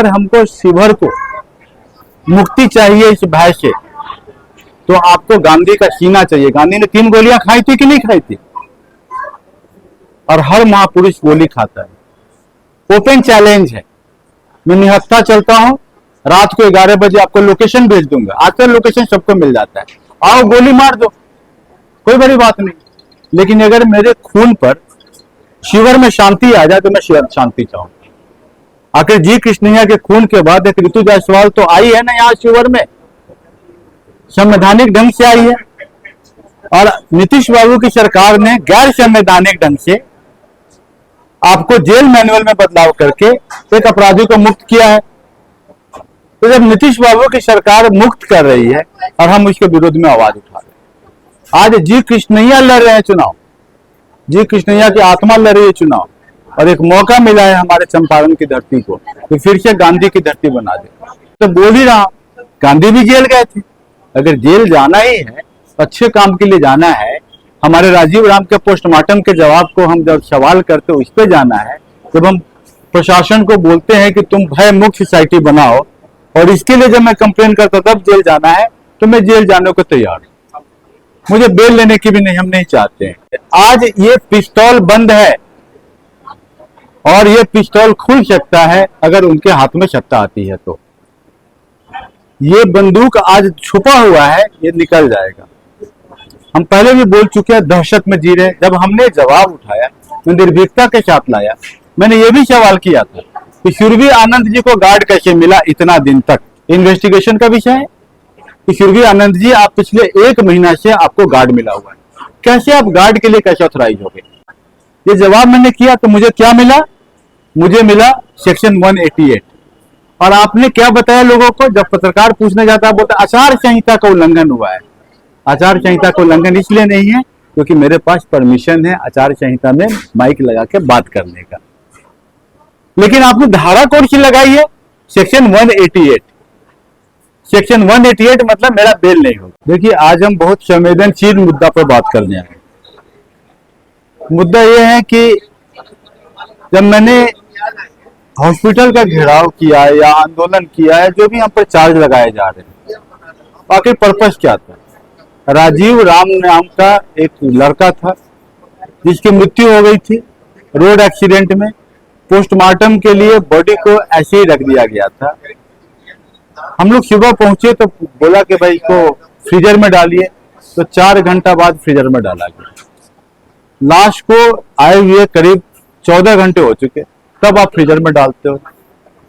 अगर हमको शिवर को मुक्ति चाहिए इस भय से, तो आपको गांधी का सीना चाहिए। गांधी ने 3 गोलियां खाई थी कि नहीं खाई थी? और हर महापुरुष गोली खाता है। ओपन चैलेंज है। मैं निहत्था चलता हूं, रात को 11 बजे आपको लोकेशन भेज दूंगा। आजकल लोकेशन सबको मिल जाता है, आओ गोली मार दो, कोई बड़ी बात नहीं। लेकिन अगर मेरे खून पर शिवर में शांति आ जाए तो मैं शांति चाहूंगा। आखिर जी कृष्णैया के खून के बाद एक ऋतु जायसवाल तो आई है ना यहाँ शिवर में, संवैधानिक ढंग से आई है। और नीतीश बाबू की सरकार ने गैर संवैधानिक ढंग से आपको जेल मैनुअल में बदलाव करके एक अपराधी को मुक्त किया है। तो जब नीतीश बाबू की सरकार मुक्त कर रही है और हम उसके विरोध में आवाज उठा रहे हैं, आज जी कृष्णैया लड़ रहे हैं चुनाव, जी कृष्णैया की आत्मा लड़ रही है चुनाव, और एक मौका मिला है हमारे चंपारण की धरती को कि फिर से गांधी की धरती बना दे। तो बोल ही रहा, गांधी भी जेल गए थे। अगर जेल जाना ही है, अच्छे काम के लिए जाना है, हमारे राजीव राम के पोस्टमार्टम के जवाब को हम जब सवाल करते उस पर जाना है, जब हम प्रशासन को बोलते हैं कि तुम भय मुक्त सोसाइटी बनाओ, और इसके लिए जब मैं कंप्लेन करता तब जेल जाना है, तो मैं जेल जाने को तैयार हूं। मुझे बेल लेने की भी नहीं, हम नहीं चाहते हैं। आज ये पिस्तौल बंद है और ये पिस्तौल खुल सकता है अगर उनके हाथ में सत्ता आती है। तो ये बंदूक आज छुपा हुआ है, ये निकल जाएगा। हम पहले भी बोल चुके हैं, दहशत में जी रहे। जब हमने जवाब उठाया, मैं निर्भीकता के साथ लाया। मैंने ये भी सवाल किया था कि सुरभि आनंद जी को गार्ड कैसे मिला इतना दिन तक। इन्वेस्टिगेशन का विषय है कि सुरभि आनंद जी, आप पिछले 1 महीना से आपको गार्ड मिला हुआ है, कैसे आप गार्ड के लिए कैसे ऑथराइज हो गए? ये जवाब मैंने किया तो मुझे क्या मिला? मुझे मिला सेक्शन 188। और आपने क्या बताया लोगों को? जब पत्रकार पूछने जाता है, बोलता आचार संहिता का उल्लंघन हुआ है। आचार संहिता का उल्लंघन इसलिए नहीं है क्योंकि मेरे पास परमिशन है आचार संहिता में माइक लगा के बात करने का। लेकिन आपने धारा कौन सी लगाई है? सेक्शन 188। सेक्शन 188 मतलब मेरा बेल नहीं होगा। देखिए, आज हम बहुत संवेदनशील मुद्दा पर बात करने आए। मुद्दा यह है कि जब मैंने हॉस्पिटल का घेराव किया है या आंदोलन किया है, जो भी हम पर चार्ज लगाए जा रहे हैं, आखिर पर्पस क्या था? राजीव राम नाम का एक लड़का था जिसकी मृत्यु हो गई थी रोड एक्सीडेंट में। पोस्टमार्टम के लिए बॉडी को ऐसे ही रख दिया गया था। हम लोग सुबह पहुंचे तो बोला कि भाई इसको फ्रीजर में डालिए, तो 4 घंटा बाद फ्रीजर में डाला गया। लाश को आए हुए करीब 14 घंटे हो चुके, तब आप फ्रीजर में डालते हो।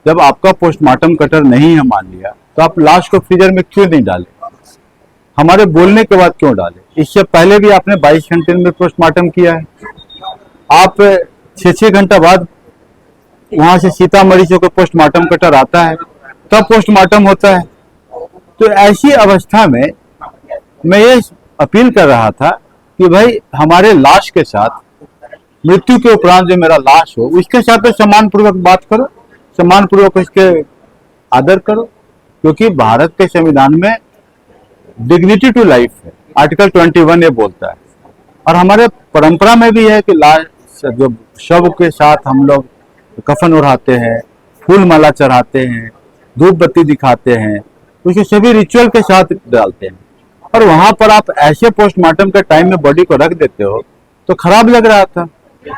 जब आपका पोस्टमार्टम कटर नहीं है मान लिया, तो आप लाश को फ्रीजर में क्यों नहीं डाले? हमारे बोलने के बाद क्यों डाले? इससे पहले भी आपने 22 घंटे में पोस्टमार्टम किया है। आप 6-6 घंटा बाद वहां से सीतामढ़ी से कोई पोस्टमार्टम कटर आता है, तब पोस्टमार्टम होता है। तो ऐसी अवस्था में मैं ये अपील कर रहा था कि भाई हमारे लाश के साथ, मृत्यु के उपरांत जो मेरा लाश हो, उसके साथ तो सम्मान पूर्वक बात करो, सम्मान पूर्वक इसके आदर करो, क्योंकि भारत के संविधान में डिग्निटी टू लाइफ है, आर्टिकल 21 ये बोलता है। और हमारे परंपरा में भी है कि लाश जो शव के साथ हम लोग कफन ओढ़ाते हैं, फूल माला चढ़ाते हैं, धूप बत्ती दिखाते हैं, उसके सभी रिचुअल के साथ डालते हैं। और वहां पर आप ऐसे पोस्टमार्टम के टाइम में बॉडी को रख देते हो तो खराब लग रहा था।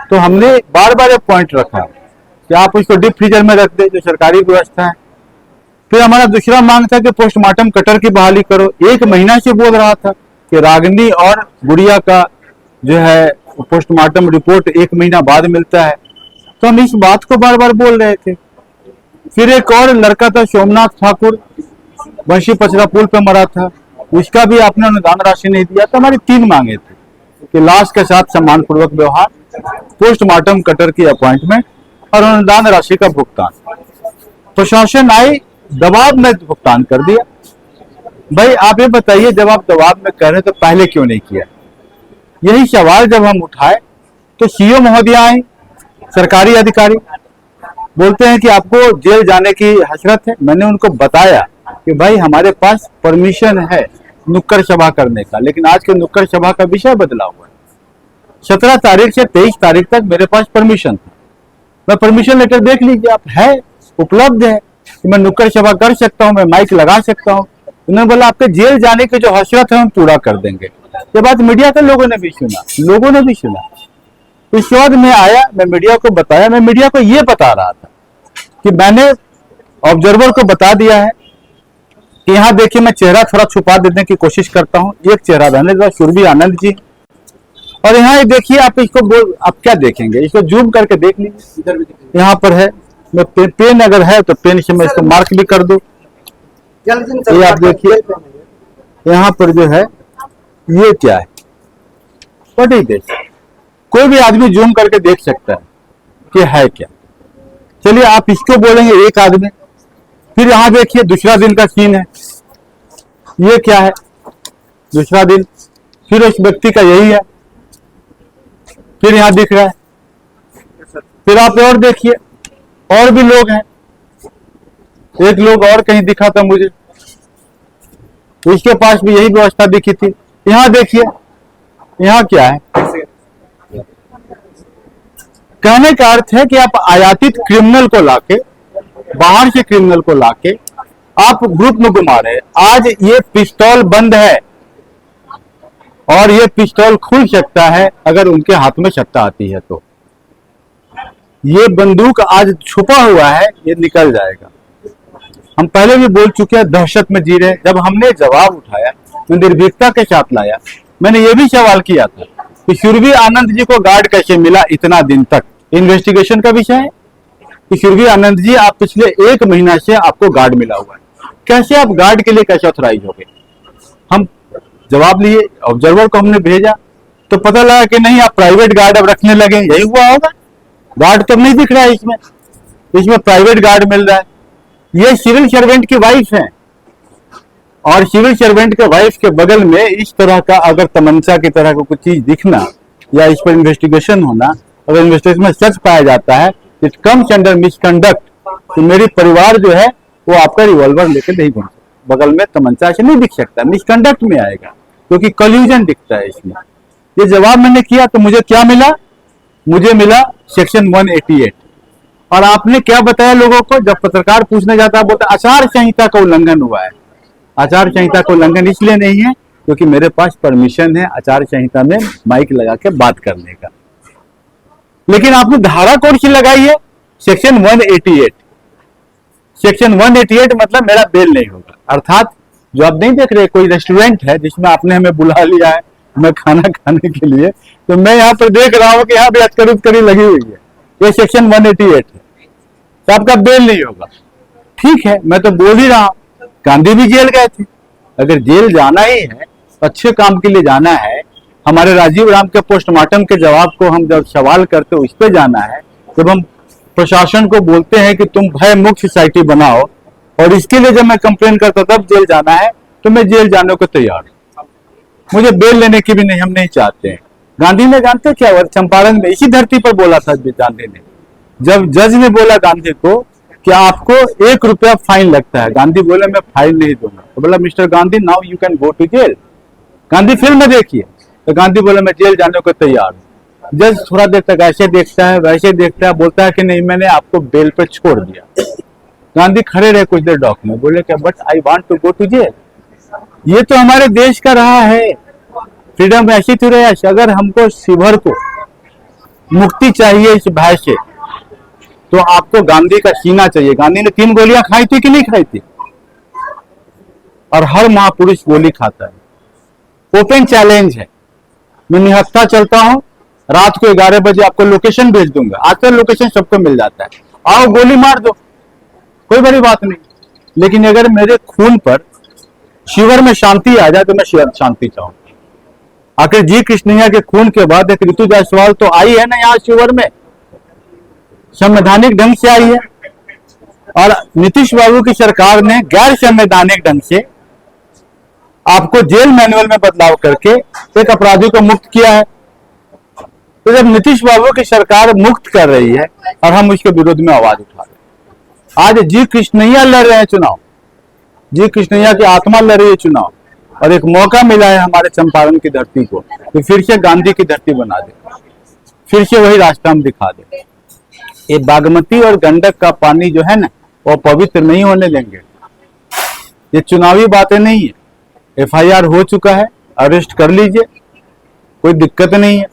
तो हमने बार बार पॉइंट रखा कि आप उसको डीप फ्रीजर में रख दे, जो सरकारी व्यवस्था है। फिर हमारा दूसरा मांग था कि पोस्टमार्टम कटर की बहाली करो। 1 महीना से बोल रहा था कि रागिनी और गुड़िया का जो है पोस्टमार्टम रिपोर्ट 1 महीना बाद मिलता है, तो हम इस बात को बार बार बोल रहे थे। फिर एक और लड़का था सोमनाथ ठाकुर, बंशी पचरा पुल पे मरा था, उसका भी आपने अनुदान राशि नहीं दिया। तो हमारी 3 मांगे थी कि लाश के साथ सम्मान पूर्वक व्यवहार, पोस्टमार्टम कटर की अपॉइंटमेंट और अनुदान राशि का भुगतान। प्रशासन आई, दबाव में भुगतान कर दिया। भाई आप ये बताइए, जब आप दबाव में कर रहे तो पहले क्यों नहीं किया? यही सवाल जब हम उठाए तो सीओ महोदय आए, सरकारी अधिकारी बोलते हैं कि आपको जेल जाने की हसरत है। मैंने उनको बताया कि भाई हमारे पास परमिशन है नुक्कड़ सभा करने का, लेकिन आज के नुक्कड़ सभा का विषय बदला हुआ है। 17 तारीख से 23 तारीख तक मेरे पास परमिशन था। मैं परमिशन लेटर देख लीजिए आप, है उपलब्ध है। कि मैं नुक्कड़ सभा कर सकता हूँ, मैं माइक लगा सकता हूँ। उन्होंने बोला आपके जेल जाने की जो हसरत है हम पूरा कर देंगे। ये बात मीडिया के लोगों ने भी सुना, लोगों ने भी सुना। इसके बाद मैं आया, मैं मीडिया को बताया, मैं मीडिया को ये बता रहा था कि मैंने ऑब्जर्वर को बता दिया है कि यहाँ देखिए मैं चेहरा थोड़ा छुपा देने की कोशिश करता हूँ, एक चेहरा रहने दो, सुरभि आनंद जी। और यहाँ ये देखिए, आप इसको आप क्या देखेंगे, इसको जूम करके देख लीजिए, यहाँ पर है। मैं पेन अगर है तो पेन से मैं इसको मार्क भी कर दूं। ये आप देखिए यहाँ पर जो है ये क्या है, व्हाट इज दिस। कोई भी आदमी जूम करके देख सकता है कि है क्या। चलिए आप इसको बोलेंगे एक आदमी। फिर यहाँ देखिए दूसरा दिन का सीन है, ये क्या है, दूसरा दिन, फिर उस व्यक्ति का यही है, फिर यहाँ दिख रहा है। फिर आप और देखिए, और भी लोग हैं, एक लोग और कहीं दिखा था मुझे, इसके पास भी यही व्यवस्था दिखी थी। यहाँ देखिए, यहाँ क्या है। कहने का अर्थ है कि आप आयातित क्रिमिनल को लाके, बाहर से क्रिमिनल को लाके आप ग्रुप में घुमा रहे हैं। आज ये पिस्तौल बंद है और ये पिस्तौल खुल सकता है अगर उनके हाथ में सत्ता आती है तो। ये बंदूक आज छुपा हुआ है, ये निकल जाएगा। हम पहले भी बोल चुके हैं, दहशत में जी रहे। जब हमने जवाब उठाया, मैं निर्भीकता के साथ लाया। मैंने ये भी सवाल किया था कि सुरभि आनंद जी को गार्ड कैसे मिला इतना दिन तक। इन्वेस्टिगेशन का विषय है कि सुरभि आनंद जी, आप पिछले 1 महीना से आपको गार्ड मिला हुआ है, कैसे आप गार्ड के लिए कैसे ऑथराइज हो गए। हम जवाब लिए, ऑब्जर्वर को हमने भेजा तो पता लगा कि नहीं, आप प्राइवेट गार्ड अब रखने लगे। यही हुआ होगा, गार्ड तो नहीं दिख रहा है इसमें, इसमें प्राइवेट गार्ड मिल रहा है। ये सिविल सर्वेंट की वाइफ है और सिविल सर्वेंट के वाइफ के बगल में इस तरह का अगर तमंचा की तरह का कुछ चीज दिखना या इस पर इन्वेस्टिगेशन होना, अगर इन्वेस्टिगेशन में सच पाया जाता है, इट कम्स अंडर मिसकंडक्ट। तो मेरी परिवार जो है वो आपका रिवॉल्वर लेकर नहीं घूम सकता, बगल में तमंचा से नहीं दिख सकता, मिसकंडक्ट में आएगा, क्योंकि कल्यूजन दिखता है इसमें। ये जवाब मैंने किया तो मुझे क्या मिला, मुझे मिला सेक्शन 188। और आपने क्या बताया लोगों को, जब पत्रकार पूछने जाता है बोलता आचार संहिता का उल्लंघन हुआ है। आचार संहिता का उल्लंघन इसलिए नहीं है क्योंकि मेरे पास परमिशन है आचार संहिता में माइक लगा के बात करने का। लेकिन आपने धारा कौन सी लगाई है, सेक्शन 188। सेक्शन 188 मतलब मेरा बेल नहीं होगा। अर्थात जो आप नहीं देख रहे, कोई रेस्टोरेंट है जिसमें आपने हमें बुला लिया है मैं खाना खाने के लिए, तो मैं यहाँ पर देख रहा हूँ कि यहाँ भी अटकरी लगी हुई है, ये सेक्शन 188 है, तो आपका बेल नहीं होगा। ठीक है, मैं तो बोल ही रहा हूँ, गांधी भी जेल गए थे। अगर जेल जाना ही है, अच्छे काम के लिए जाना है, हमारे राजीव राम के पोस्टमार्टम के जवाब को हम जब सवाल करते उस पर जाना है, जब हम प्रशासन को बोलते हैं कि तुम भय मुक्त सोसाइटी बनाओ, और इसके लिए जब मैं कंप्लेन करता तब जेल जाना है, तो मैं जेल जाने को तैयार हूँ। मुझे बेल लेने की भी नहीं, हम नहीं चाहते हैं। गांधी ने जानते क्या हुआ, चंपारण में इसी धरती पर बोला था गांधी ने, जब जज ने बोला गांधी को कि आपको 1 रुपया फाइन लगता है, गांधी बोले मैं फाइन नहीं दूंगा, तो बोला mister Gandhi now you can go to jail. Gandhi film देखिए, तो गांधी बोला मैं जेल जाने को तैयार हूँ। जज थोड़ा देर तक ऐसे देखता है वैसे देखता है, बोलता है कि नहीं मैंने आपको बेल पे छोड़ दिया। गांधी खड़े रहे कुछ देर डॉक में, बोले क्या but I want to go to jail. ये तो हमारे देश का रहा है, फ्रीडम ऐसी तो रहा है। अगर हमको शिवर को मुक्ति चाहिए इस भय से, तो आपको गांधी का सीना चाहिए। गांधी ने 3 गोलियां खाई थी कि नहीं खाई थी, और हर महापुरुष गोली खाता है। ओपन चैलेंज है, मैं निहत्था चलता हूं, रात को 11 बजे आपको लोकेशन भेज दूंगा। आजकल लोकेशन सबको मिल जाता है, आओ गोली मार दो, कोई बड़ी बात नहीं। लेकिन अगर मेरे खून पर शिवर में शांति आ जाए तो मैं शांति चाहूंगा। आखिर जी कृष्णैया के खून के बाद एक ऋतु जायसवाल तो आई है ना यहाँ शिवर में, संवैधानिक ढंग से आई है। और नीतीश बाबू की सरकार ने गैर संवैधानिक ढंग से आपको जेल मैनुअल में बदलाव करके एक अपराधी को मुक्त किया है। तो जब नीतीश बाबू की सरकार मुक्त कर रही है और हम उसके विरोध में आवाज उठा रहे हैं, आज जी कृष्णैया लड़ रहे हैं चुनाव, जी कृष्णैया की आत्मा लड़ रही है चुनाव, और एक मौका मिला है हमारे चंपारण की धरती को कि फिर से गांधी की धरती बना दे, फिर से वही रास्ता हम दिखा दे। ये बागमती और गंडक का पानी जो है ना, और पवित्र नहीं होने देंगे। ये चुनावी बातें नहीं है। FIR हो चुका है, अरेस्ट कर लीजिए, कोई दिक्कत नहीं है।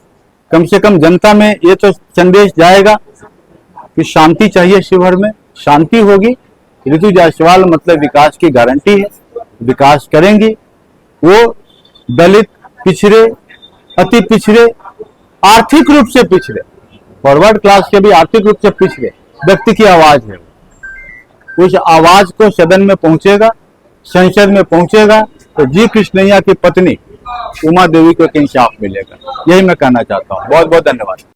कम से कम जनता में ये तो संदेश जाएगा कि शांति चाहिए शिवहर में, शांति होगी। ऋतु जायसवाल मतलब विकास की गारंटी है, विकास करेंगी। वो दलित, पिछड़े, अति पिछड़े, आर्थिक रूप से पिछड़े, फॉरवर्ड क्लास के भी आर्थिक रूप से पिछड़े व्यक्ति की आवाज है। उस आवाज को सदन में पहुंचेगा, संसद में पहुंचेगा तो जी कृष्णैया की पत्नी उमा देवी को एक इंसाफ मिलेगा। यही मैं कहना चाहता हूँ। बहुत बहुत धन्यवाद।